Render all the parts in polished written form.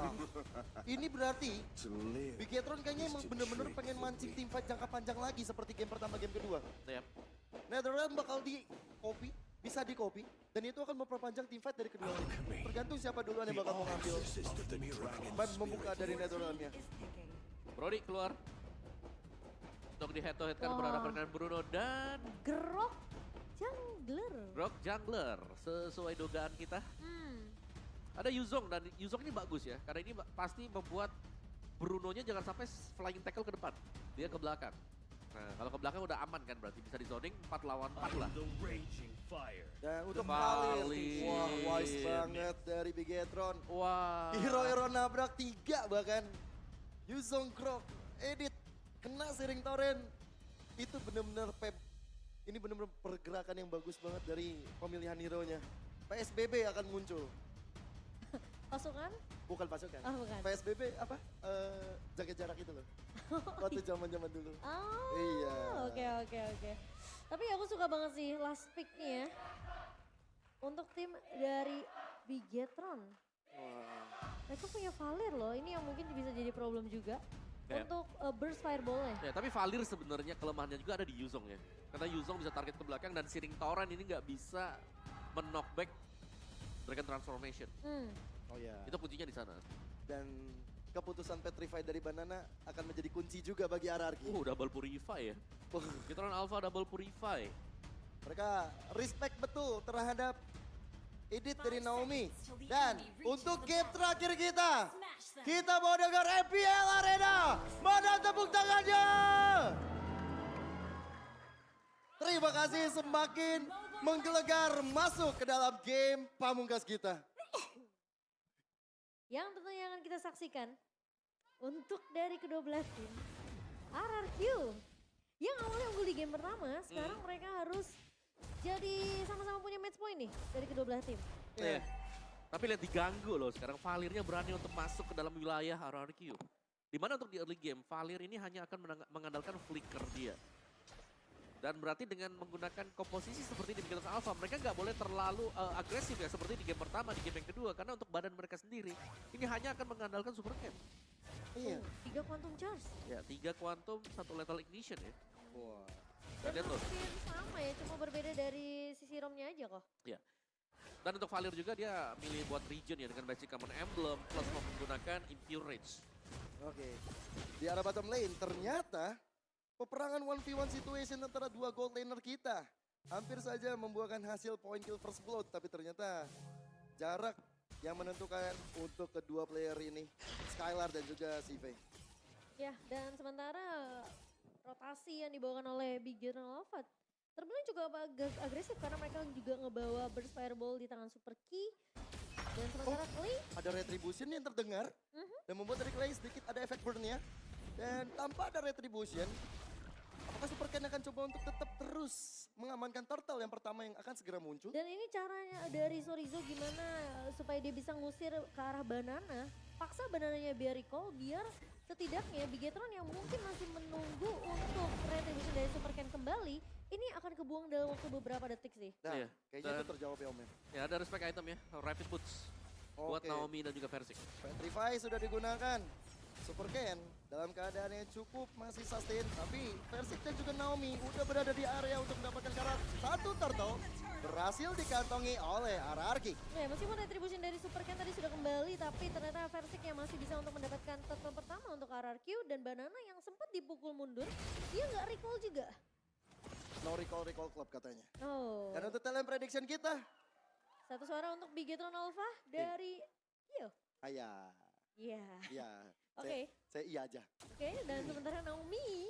Wah, ini berarti Bigetron kayaknya emang bener-bener pengen mancing teamfight jangka panjang lagi seperti game pertama, game kedua. Yep. Netherrealm bakal di-copy, bisa di-copy, dan itu akan memperpanjang teamfight dari kedua. Tergantung siapa duluan yang bakal mengambil ban membuka dari Netherrealm-nya. Brody keluar. Untuk di head to head kan Wah. berhadapan dengan Bruno dan Grok Jungler. Grok Jungler. Sesuai dugaan kita. Ada Yuzong dan Yuzong ini bagus ya. Karena ini pasti membuat Brunonya jangan sampai flying tackle ke depan. Dia ke belakang. Nah kalau ke belakang udah aman kan berarti bisa di zoning 4 lawan 4 lah. Dan untuk Khalid. Khalid, wah wise banget dari Bigetron. Wah. Hero-hero nabrak 3 bahkan. Yuzong Grok, edit, kena Searing Torrent. Itu bener-bener ini bener-bener pergerakan yang bagus banget dari pemilihan hero-nya. PSBB akan muncul. Pasukan? Bukan pasukan. Oh, bukan. PSBB apa? Jaga jarak itu loh. Waktu zaman-zaman dulu. Oh, Iya. Oke. Tapi aku suka banget sih last pick nih ya. Untuk tim dari Bigetron. Wah. Mereka punya Valir loh, ini yang mungkin bisa jadi problem juga. Ya. Untuk burst fireball-nya. Ya, tapi Valir sebenarnya kelemahannya juga ada di Yuzong ya. Karena Yuzong bisa target ke belakang dan Searing Torrent ini nggak bisa men-knockback Dragon Transformation. Oh ya. Itu kuncinya di sana. Dan keputusan Petrify dari Banana akan menjadi kunci juga bagi RRQ. Double Purify ya. Bigetron Alpha Double Purify. Mereka respect betul terhadap edit dari Naomi. Dan untuk game terakhir kita mau dengar FPL Arena. Mana tepuk tangannya? Terima kasih semakin menggelegar masuk ke dalam game pamungkas kita. Yang tentunya akan kita saksikan untuk dari kedua belah tim RRQ yang awalnya unggul di game pertama, sekarang mereka harus jadi sama-sama punya match point nih dari kedua belah tim. Iya. Tapi lihat diganggu loh sekarang Valirnya berani untuk masuk ke dalam wilayah RRQ. Dimana untuk di early game Valir ini hanya akan mengandalkan flicker dia. Dan berarti dengan menggunakan komposisi seperti di Bigetron Alpha, mereka nggak boleh terlalu agresif ya seperti di game pertama, di game yang kedua. Karena untuk badan mereka sendiri, ini hanya akan mengandalkan super camp. Iya. 3 quantum charge. Ya, 3 quantum, 1 lethal ignition ya. Wah. Dan lihat loh. Hampir sama ya, cuma berbeda dari sisi romnya aja kok. Ya. Dan untuk Valir juga dia milih buat region ya dengan basic common emblem plus menggunakan impure rage. Oke. Di arah bottom lane ternyata peperangan 1v1 situation antara dua gold laner kita hampir saja membuahkan hasil point kill first blood, tapi ternyata jarak yang menentukan untuk kedua player ini, Skylar dan juga Sive. Ya, dan sementara rotasi yang dibawakan oleh Bigetron Alpha terbilang juga agak agresif karena mereka juga ngebawa burst fireball di tangan Super Key. Dan sementara Clay, Ada retribution yang terdengar dan membuat dari Clay sedikit ada efek burn-nya. Dan tanpa ada retribution, apakah Super Ken akan coba untuk tetap terus mengamankan turtle yang pertama yang akan segera muncul? dan ini caranya dari Sorizo gimana supaya dia bisa ngusir ke arah Banana. Paksa Banananya biar recall biar setidaknya Bigetron yang mungkin masih menunggu untuk retribution dari Super Ken kembali, ini akan kebuang dalam waktu beberapa detik sih. Nah, Iya. kayaknya itu terjawab ya Om ya. Ya ada respect item ya, rapid boots. Buat Oke. Naomi dan juga Versik. Petrify sudah digunakan. Super Ken dalam keadaan yang cukup masih sustain, tapi Versik dan juga Naomi udah berada di area untuk mendapatkan karat. Satu turtle berhasil dikantongi oleh RRQ. Ya, meskipun retribution dari Super Ken tadi sudah kembali, tapi ternyata Versik yang masih bisa untuk mendapatkan turtle pertama untuk RRQ dan Banana yang sempat dipukul mundur, dia nggak recall juga. No recall club katanya. Oh, Dan untuk talent prediction kita, satu suara untuk Bigetron Alpha dari Yo. ayah, Iya. iya. Oke. Saya iya aja. Oke, dan sementara Naomi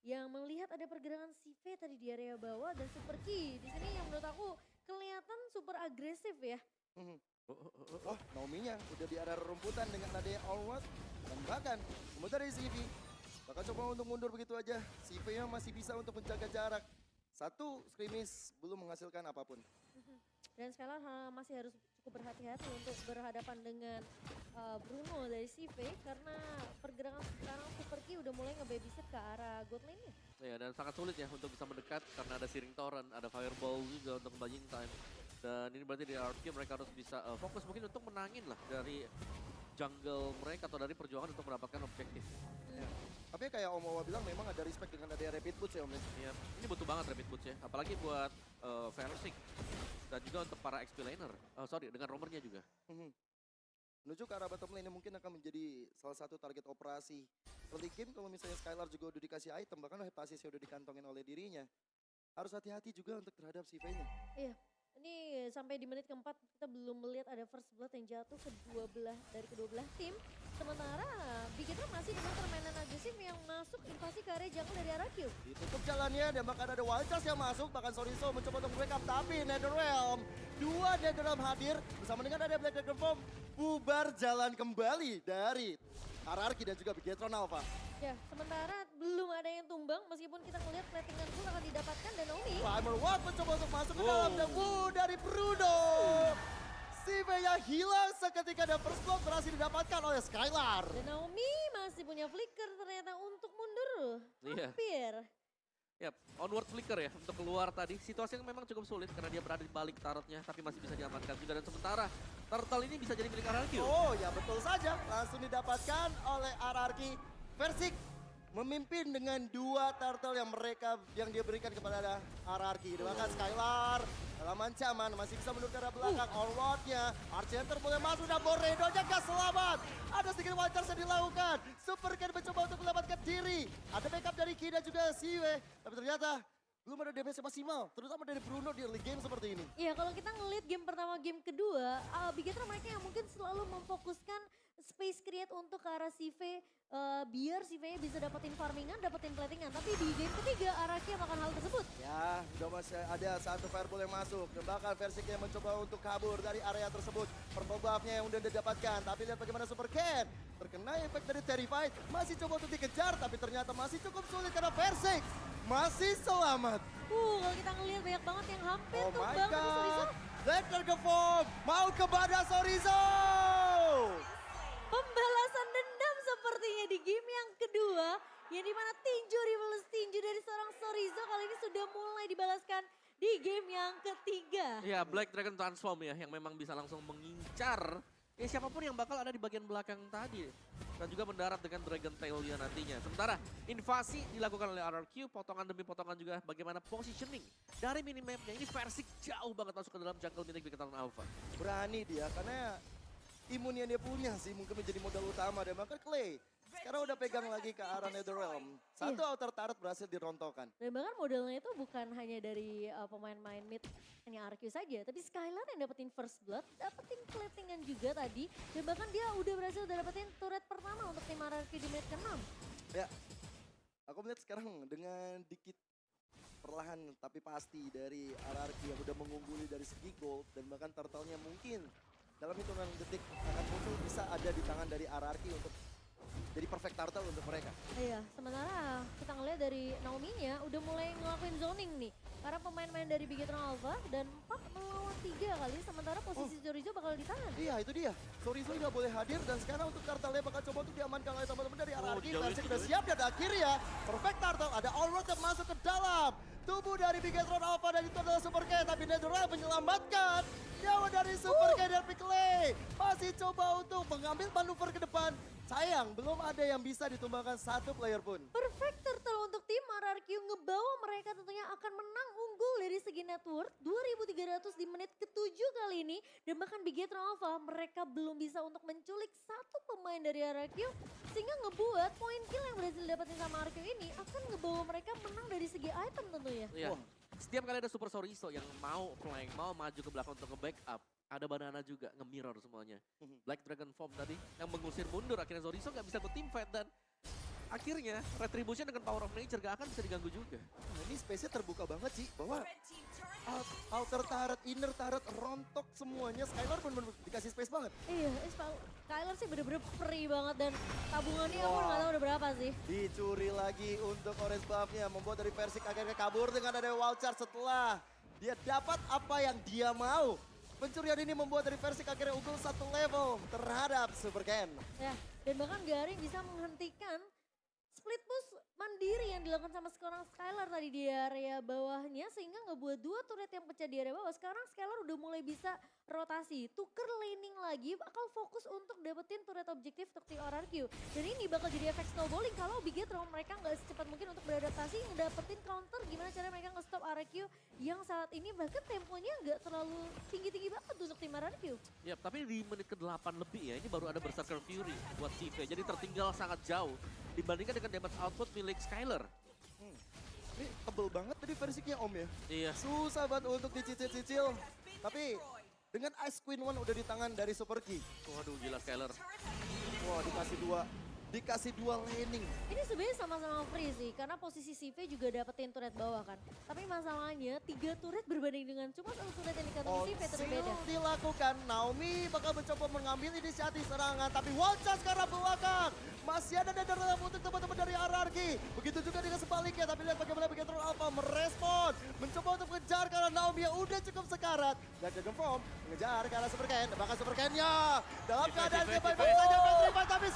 yang melihat ada pergerakan Sive tadi di area bawah dan Super Key di sini yang menurut aku kelihatan super agresif ya. Oh, Naomi-nya udah di area rumputan dengan nadanya Allward. Dan bahkan, kemudian dari CV, bakal coba untuk mundur begitu aja. CV-nya masih bisa untuk menjaga jarak. Satu skirmish belum menghasilkan apapun. Dan Skylar masih harus cukup berhati-hati untuk berhadapan dengan Bruno dari CV karena pergerakan sekarang Super Key udah mulai nge-babysit ke arah god lane-nya. Ya dan sangat sulit ya untuk bisa mendekat karena ada Searing Torrent, ada Fireball juga untuk buying time. Dan ini berarti di RRQ mereka harus bisa fokus mungkin untuk menangin lah dari jungle mereka atau dari perjuangan untuk mendapatkan objektif. Tapi kayak Om Wawa bilang memang ada respect dengan ada Rapid Boots ya Om. Iya, ini butuh banget Rapid Boots ya, apalagi buat Versik dan juga untuk para XP laner. Dengan roamernya juga. Menuju ke arah bottom lane yang mungkin akan menjadi salah satu target operasi early game. Kalau misalnya Skylar juga udah dikasih item, bahkan Heptasis udah dikantongin oleh dirinya. Harus hati-hati juga untuk terhadap si V-nya. Iya, ini sampai di menit keempat kita belum melihat ada first blood yang jatuh dari kedua belah tim. Sementara Bigetron masih dengan permainan agresif yang masuk invasi ke area jungle dari arah Q. Ditutup jalannya dan bahkan ada Wildcats yang masuk. Bahkan Soriso mencoba untuk break up, tapi Netherrealm. Dua Netherrealm hadir bersama dengan ada Black Dragon Form. Bubar jalan kembali dari Ararki dan juga Bigetron Alpha. Ya, sementara belum ada yang tumbang meskipun kita melihat platingan pun akan didapatkan dan Naomi. Primer Watt mencoba untuk masuk ke dalam dan dari Bruno. Si V-nya hilang seketika dan first blood berhasil didapatkan oleh Skylar. Dan Naomi masih punya flicker ternyata untuk mundur. Iya. Hampir. Ya, onward flicker ya untuk keluar tadi. Situasi yang memang cukup sulit karena dia berada di balik turretnya, tapi masih bisa diamankan juga. Dan sementara turtle ini bisa jadi milik RRQ. Oh ya betul saja, langsung didapatkan oleh RRQ. Versik memimpin dengan dua turtle yang dia berikan kepada RRQ. Bahkan Skylar dalam ancaman masih bisa mundur ke arah belakang. Onwardnya, Archenter boleh masuk dan Boredo-nya gak selamat. Ada sedikit wajar yang dilakukan. Super Ken mencoba untuk menyelamatkan diri. Ada backup dari Ki dan juga Siwe. Tapi ternyata belum ada damage maksimal, terutama dari Bruno di early game seperti ini. Iya, kalau kita ngelihat game pertama, game kedua, Bigetron mereka yang mungkin selalu memfokuskan space create untuk ke arah CV, biar CV-nya bisa dapetin farmingan, dapetin platingan. Tapi di game ketiga, Araki yang makan hal tersebut. Ya, udah masih ada satu fireball yang masuk. Dan bahkan Versik yang mencoba untuk kabur dari area tersebut. Purple buff-nya yang udah didapatkan. Tapi lihat bagaimana Super Ken. Terkena efek dari Terrified. Masih coba untuk dikejar, tapi ternyata masih cukup sulit karena Versik masih selamat. Kalau kita ngelihat banyak banget yang hampir Oh my tumbang. Tapi Sorizo god. Black Dragon Form mau kepada Sorizo. pembalasan dendam sepertinya di game yang kedua. Yang dimana tinju reverse tinju dari seorang Sorizo kali ini sudah mulai dibalaskan di game yang ketiga. Ya, Black Dragon Transform ya, yang memang bisa langsung mengincar siapapun yang bakal ada di bagian belakang tadi. Dan juga mendarat dengan Dragon Tail-nya nantinya. Sementara invasi dilakukan oleh RRQ, potongan demi potongan juga bagaimana positioning dari minimapnya. Ini Versik jauh banget masuk ke dalam jungle milik Bigetron Alpha. Berani dia karena imun yang dia punya sih mungkin menjadi modal utama. Dan bahkan Clay sekarang udah pegang lagi ke arah Netherrealm. Satu outer turret berhasil dirontokkan. Dan bahkan modelnya itu bukan hanya dari pemain-pemain mid hanya RQ saja, tapi Skylar yang dapetin first blood, dapetin platingan juga tadi, dan bahkan dia udah berhasil dapetin turret pertama untuk tim RQ di menit ke-6. Ya, aku melihat sekarang dengan dikit perlahan tapi pasti dari RRQ yang udah mengungguli dari segi gold dan bahkan turtle-nya mungkin dalam hitungan detik akan muncul bisa ada di tangan dari RRQ untuk jadi perfect turtle untuk mereka. Iya, sementara kita ngeliat dari Naomi-nya udah mulai ngelakuin zoning nih. Karena pemain-pemain dari Bigetron Alpha dan 4 melawan 3 kali, sementara posisi Sorizo bakal ditahan. Iya itu dia, Sorizo nggak boleh hadir dan sekarang untuk turtle-nya bakal coba untuk diamankan oleh teman-teman dari RRQ. Versik udah siap dan akhirnya perfect turtle ada Allroad yang masuk ke dalam tubuh dari Bigetron Alpha dan itu adalah Super K. Tapi Netherrealm menyelamatkan nyawa dari Super K dan Clay. Masih coba untuk mengambil manuver ke depan. Sayang, belum ada yang bisa ditumbangkan satu player pun. Perfect turtle untuk tim RRQ ngebawa mereka tentunya akan menang unggul dari segi net worth 2.300 di menit ke-7 kali ini. Dan bahkan Bigetron Alpha mereka belum bisa untuk menculik satu pemain dari RRQ. Sehingga ngebuat poin kill yang berhasil dapetin sama RRQ ini akan ngebawa mereka menang dari segi item tentunya. Iya. Setiap kali ada Super Sorizo yang mau flank, mau maju ke belakang untuk nge-backup, ada Banana juga nge-mirror semuanya. Black Dragon Form tadi yang mengusir mundur, akhirnya Sorizo nggak bisa ikut team fight dan akhirnya Retribution dengan Power of Nature gak akan bisa diganggu juga. Nah, ini space-nya terbuka banget sih bahwa outer turret, inner turret, rontok semuanya. Skylar bener-bener dikasih space banget. Iya, Skylar sih bener-bener free banget dan tabungannya aku nggak tahu udah berapa sih. Dicuri lagi untuk orange buff-nya, membuat dari Versik akhirnya kabur dengan ada wild charge setelah dia dapat apa yang dia mau. Pencurian ini membuat dari Versik akhirnya unggul satu level terhadap Super Ken. Ya, dan bahkan Garing bisa menghentikan split push mandiri yang dilakukan sama seorang Skylar tadi di area bawahnya sehingga ngebuat 2 turret yang pecah di area bawah. Sekarang Skylar udah mulai bisa rotasi, tuker laning lagi, bakal fokus untuk dapetin turret objektif untuk tim RRQ. Dan ini bakal jadi efek snowballing kalau Bigetron mereka nggak secepat mungkin untuk beradaptasi, ngedapetin counter gimana cara mereka nge-stop RRQ yang saat ini bahkan temponya nggak terlalu tinggi-tinggi banget untuk tim RRQ. Ya, tapi di menit ke-8 lebih ya, ini baru ada Berserker Fury buat CV. Jadi tertinggal sangat jauh dibandingkan dengan damage output milik Skylar. Ini tebel banget tadi versinya Om ya. Iya. Susah banget untuk dicicil-cicil. Tapi dengan Ice Queen One udah di tangan dari Super Key. Waduh, gila Skylar. Wah, dikasih dua laning. Ini sebenarnya sama-sama free sih, karena posisi CV juga dapetin turret bawah kan. Tapi masalahnya 3 turret berbanding dengan cuma 1 turret yang dikantongi CV itu beda. Dilakukan, Naomi bakal mencoba mengambil inisiatif serangan. Tapi Walcha sekarang belakang. Masih ada dalam untuk teman-teman dari RRQ. Begitu juga dengan sebaliknya, tapi lihat bagaimana Bigetron Alpha merespon. Mencoba untuk mengejar karena Naomi yang udah cukup sekarat. Dan Dragon Form mengejar ke arah Super Ken. Bahkan Super Ken-nya dalam keadaan baik-baik saja menerima, tapi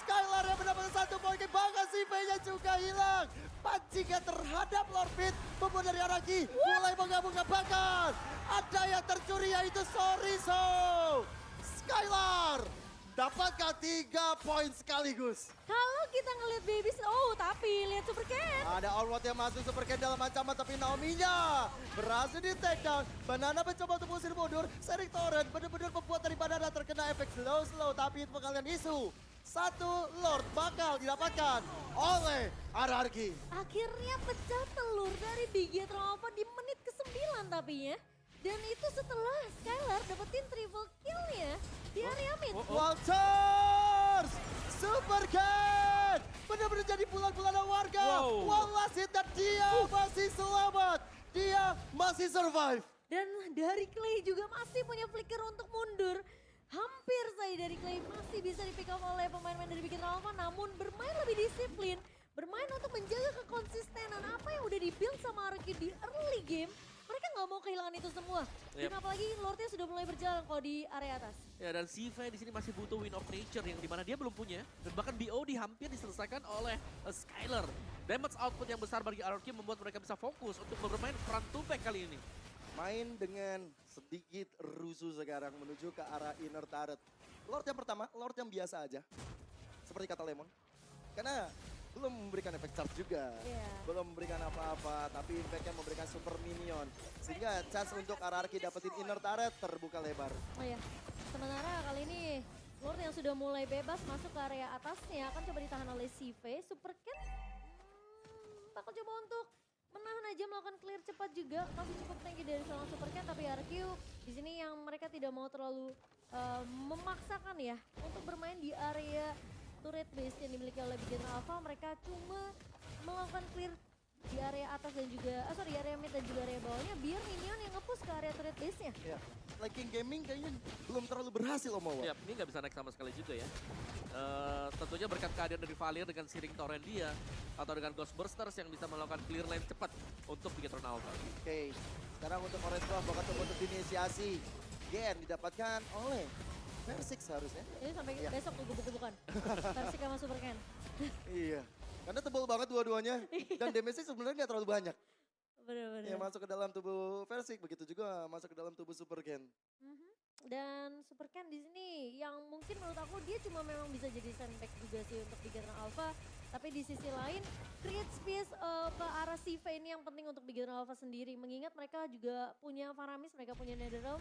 Skylar yang mendapatkan 1 poin, bahkan CV-nya juga hilang. Pancingan terhadap Lord Pit, pemain dari Araki mulai menggabungkan, bahkan ada yang tercuri yaitu Soriso. Skylar dapatkan 3 poin sekaligus. Kalau kita ngeliat Babies, tapi lihat Super Cat. Ada Onward yang masuk Super Ken dalam ancaman, tapi Naomi-nya berhasil di take down. Banana mencoba untuk mengusir mundur. Sharing Torrent benar-benar membuat dari Banana terkena efek slow, tapi itu pengalian isu. 1 Lord bakal didapatkan oleh RRQ. Akhirnya pecah telur dari Bigetron Alpha di menit ke-9 tapi ya. Dan itu setelah Skylar dapetin triple kill-nya di area mid. Walters! Super Ken! Benar-benar jadi bulan-bulanan warga. Wow. Wallace hit dan dia masih selamat. Dia masih survive. Dan dari Clay juga masih punya flicker untuk mundur. Hampir saja dari Clay masih bisa di pick up oleh pemain-pemain dari Bigetron Alpha, namun bermain lebih disiplin. Bermain untuk menjaga kekonsistenan apa yang udah di-build sama RRQ di early game. Mereka nggak mau kehilangan itu semua. Dan apalagi Lordnya sudah mulai berjalan kok di area atas. Ya, dan CV di sini masih butuh Win of Nature yang dimana dia belum punya. Dan bahkan BOD hampir diselesaikan oleh Skylar. Damage output yang besar bagi RRQ membuat mereka bisa fokus untuk bermain front to back kali ini. Main dengan sedikit rusuh sekarang menuju ke arah inner turret. Lord yang pertama, Lord yang biasa aja. Seperti kata Lemon. Karena belum memberikan efek charge juga. Belum memberikan apa-apa, tapi impactnya memberikan super minion. Sehingga chance untuk RRQ dapetin inner turret terbuka lebar. Oh ya, sementara kali ini Lord yang sudah mulai bebas masuk ke area atasnya akan coba ditahan oleh CV. Super Cat bakal coba untuk menahan aja, melakukan clear cepat juga. Masih cukup tinggi dari seorang Super Cat, tapi RRQ di sini yang mereka tidak mau terlalu memaksakan ya untuk bermain di area turret base yang dimiliki oleh Bigetron Alpha. Mereka cuma melakukan clear di area atas dan juga, di area mid dan juga area bawahnya biar minion yang nge-push ke area turret base-nya. Ya, King Gaming kayaknya belum terlalu berhasil Om Wawa. Ya, ini nggak bisa naik sama sekali juga ya. Tentunya berkat kehadiran dari Valir dengan Searing Torrent dia atau dengan Ghost Bursters yang bisa melakukan clear lane cepat untuk Bigetron Alpha. Oke, sekarang untuk Orange Buff bakal coba untuk inisiasi. Gen didapatkan oleh Versik seharusnya. Ini sampai besok tuh gebuk-gebukan. Versi sama Super Ken. Iya, karena tebal banget dua-duanya. Dan damage-nya sebenarnya nggak terlalu banyak. Bener-bener. Yang masuk ke dalam tubuh Versik, begitu juga masuk ke dalam tubuh Super Gen. Dan Super Ken di sini yang mungkin menurut aku dia cuma memang bisa jadi sandbag juga sih untuk Bigetron Alpha. Tapi di sisi lain create space ke arah CV ini yang penting untuk Bigetron Alpha sendiri. Mengingat mereka juga punya Faramis, mereka punya Netherrealm.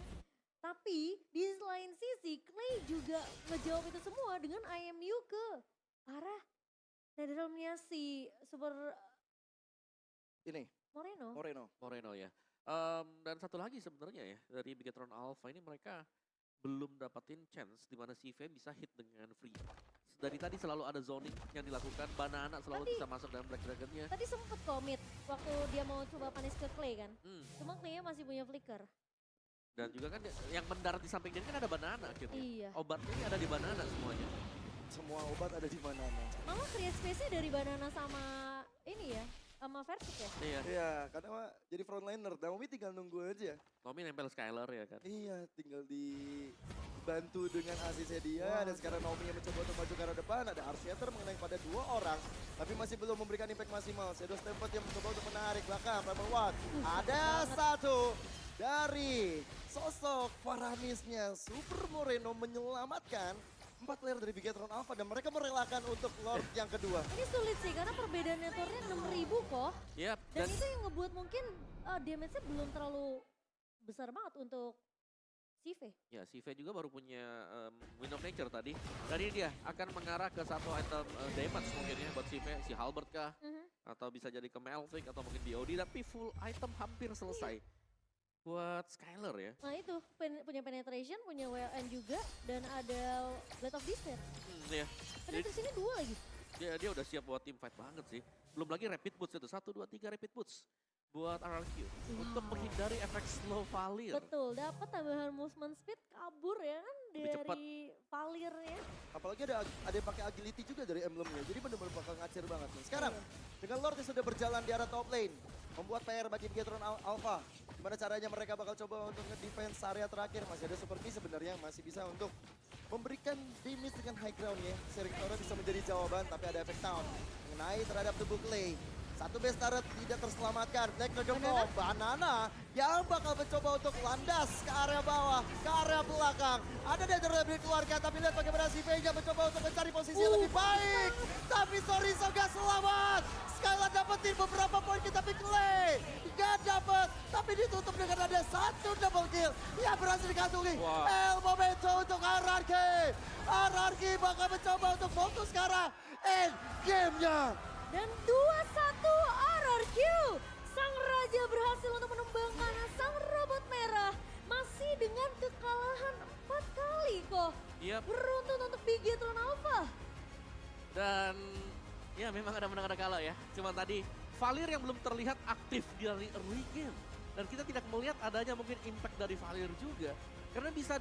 Tapi di lain sisi Clay juga ngejawab itu semua dengan IMU ke arah Netherrealm-nya si Super Ini, Moreno. Ya. Dan satu lagi sebenarnya ya, dari Bigetron Alpha ini mereka belum dapatin chance di mana CV bisa hit dengan free. Dari tadi selalu ada zoning yang dilakukan, Banana selalu bisa masuk dalam Black Dragon-nya. Tadi sempet commit waktu dia mau coba punish ke Clay kan. Cuma Clay-nya masih punya flicker. Dan juga kan yang mendarat di samping dia kan ada Banana akhirnya. Iya. Obatnya ini ada di Banana semuanya. semua obat ada di mana. Malah create space-nya dari Banana sama ini ya, sama Versik ya. Iya. Iya, karena jadi frontliner. Naomi tinggal nunggu aja. Naomi nempel Skylar ya kan. Iya, tinggal di bantu dengan asisnya dia. Dan sekarang Naomi yang mencoba untuk maju ke arah depan. Ada Arsiater mengenai pada 2 orang. Tapi masih belum memberikan impact maksimal. Shadow Stampede yang mencoba untuk menarik belakang. Rebel One. Ada satu dari sosok Faramisnya. Super Moreno menyelamatkan 4 player dari Bigetron Alpha. Dan mereka merelakan untuk Lord yang kedua. Ini sulit sih karena perbedaannya turnya 6.000 kok. Yap, Dan itu yang ngebuat mungkin damage-nya belum terlalu besar banget untuk Sive. ya si V juga baru punya Wind of Nature tadi. Dan ini dia akan mengarah ke satu item damage mungkin ya buat si V. Si Halberd kah? Atau bisa jadi ke Melvick atau mungkin BOD. Tapi full item hampir selesai. Buat Skyler ya. Nah itu punya penetration, punya WLN juga, dan ada Blade of Despair. Iya. Penetration-nya 2 lagi. Dia udah siap buat team fight banget sih. Belum lagi rapid boots itu. 1, 2, 3 rapid boots. Buat RRQ. Untuk menghindari efek slow Valir. Betul, dapat tambahan movement speed, kabur ya kan Lebih cepat. dari Valir ya. Apalagi ada yang pakai agility juga dari emblemnya. Jadi benar-benar bakal ngacir banget nih. Sekarang dengan Lord yang sudah berjalan di arah top lane. Membuat PR bagi Bigetron Alpha. Gimana caranya mereka bakal coba untuk nge-defense area terakhir. Masih ada Super B sebenarnya yang masih bisa untuk memberikan damage dengan high ground ya. Seriktora bisa menjadi jawaban tapi ada efek sound. Mengenai terhadap tubuh Clay. Satu base turret tidak terselamatkan. Black Dragon Ball, Banana yang bakal mencoba untuk landas ke area bawah, ke area belakang. Ada Danger yang dikeluarkan, tapi lihat bagaimana si Vega mencoba untuk mencari posisi yang lebih baik. Tapi Soriso gak selamat. Skylar dapetin beberapa poin, tapi Clay gak dapet. Tapi ditutup dengan ada satu double kill yang berhasil dikantungi. Wow. El Momento untuk RRQ. RRQ bakal mencoba untuk fokus ke arah end game-nya. Dan 2-1 RRQ. Sang Raja berhasil untuk menumbangkan sang robot merah. Masih dengan kekalahan 4 kali kok. Yap. Beruntun untuk Bigetron Alpha. Dan ya memang ada menang ada kalah ya. Cuman tadi Valir yang belum terlihat aktif dari early game. Dan kita tidak melihat adanya mungkin impact dari Valir juga. Karena bisa